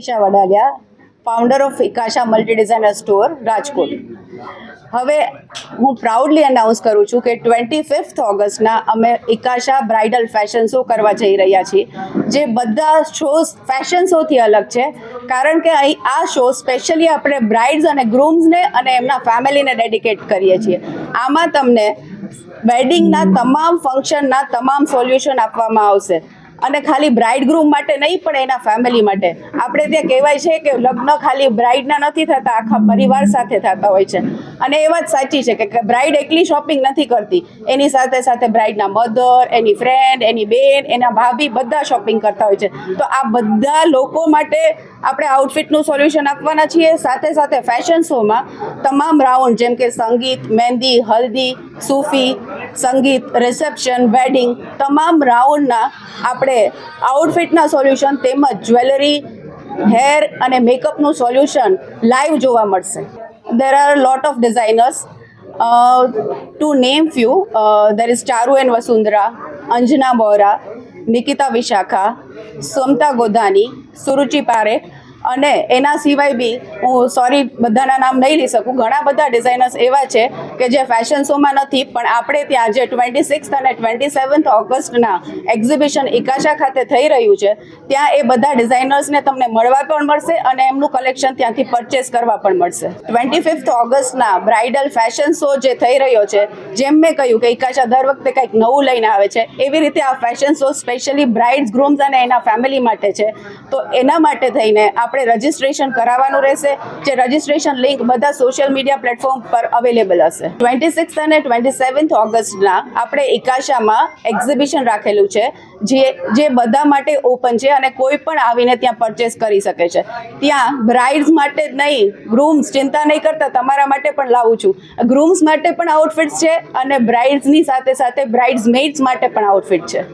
Isha Vadaliya, founder of Ikasha multi designer store, Rajkot. હવે હું proudly announce કરું છું કે 25 ઓગસ્ટના અમે ઇકાશા બ્રાઇડલ ફેશન શો કરવા જઈ રહ્યા છીએ, જે બધા શોઝ ફેશન શોથી અલગ છે. કારણ કે અહીં આ શો સ્પેશિયલી આપણે બ્રાઇડ્સ અને ગ્રૂમ્સને અને એમના ફેમિલીને ડેડિકેટ કરીએ છીએ. આમાં તમને વેડિંગના તમામ ફંક્શનના તમામ સોલ્યુશન આપવામાં આવશે. અને ખાલી બ્રાઇડ ગ્રૂમ માટે નહીં, પણ એના ફેમિલી માટે. આપણે ત્યાં કહેવાય છે કે લગ્ન ખાલી બ્રાઇડના નથી થતા, આખા પરિવાર સાથે થતા હોય છે. અને એ વાત સાચી છે કે બ્રાઇડ એકલી શોપિંગ નથી કરતી, એની સાથે સાથે બ્રાઇડના મધર, એની ફ્રેન્ડ, એની બેન, એના ભાભી બધા શોપિંગ કરતા હોય છે. તો આ બધા લોકો માટે આપણે આઉટફિટનું સોલ્યુશન આપવાના છીએ. સાથે સાથે ફેશન શોમાં તમામ રાઉન્ડ, જેમ કે સંગીત, મહેંદી, હલ્દી, સૂફી, સંગીત, રિસેપ્શન, વેડિંગ, તમામ રાઉન્ડના આપણે આઉટફિટના સોલ્યુશન તેમજ જ્વેલરી, હેર અને મેકઅપનું સોલ્યુશન લાઈવ જોવા મળશે. There are a lot of designers. To name few, there is Charu and Vasundhara, Anjana Bohra, Nikita Vishakha, Somta Godhani, Suruchi Parekh, અને એના સિવાય બી હું બધાના નામ નહીં લઈ શકું. ઘણા બધા ડિઝાઇનર્સ એવા છે કે જે ફેશન શોમાં નથી, પણ આપણે ત્યાં જે 26 અને 27 ઓગસ્ટના એક્ઝિબિશન ઇકાશા ખાતે થઈ રહ્યું છે, ત્યાં એ બધા ડિઝાઇનર્સને તમને મળવા પણ મળશે અને એમનું કલેક્શન ત્યાંથી પરચેસ કરવા પણ મળશે. 25 ઓગસ્ટના બ્રાઇડલ ફેશન શો જે થઈ રહ્યો છે, જેમ મેં કહ્યું કે ઇકાશા દર વખતે કંઈક નવું લઈને આવે છે, એવી રીતે આ ફેશન શો સ્પેશિયલી બ્રાઇડ્સ, ગ્રૂમ્સ અને એના ફેમિલી માટે છે. તો એના માટે થઈને આપણે રજિસ્ટ્રેશન કરાવવાનું રહેશે. જે રજિસ્ટ્રેશન લિંક બધા સોશિયલ મીડિયા પ્લેટફોર્મ પર અવેલેબલ હશે. 26 અને 27 ઓગસ્ટના આપણે ઇકાશામાં એક્ઝિબિશન રાખેલું છે, જે બધા માટે ઓપન છે અને કોઈ પણ આવીને ત્યાં પરચેસ કરી શકે છે. ત્યાં બ્રાઇડ્સ માટે જ નહીં, ગ્રૂમ્સ, ચિંતા નહીં કરતા, તમારા માટે પણ લાવું છું. ગ્રૂમ્સ માટે પણ આઉટફિટ્સ છે અને બ્રાઇડ્સની સાથે સાથે બ્રાઇડ્સ મેઇડ્સ માટે પણ આઉટફિટ છે.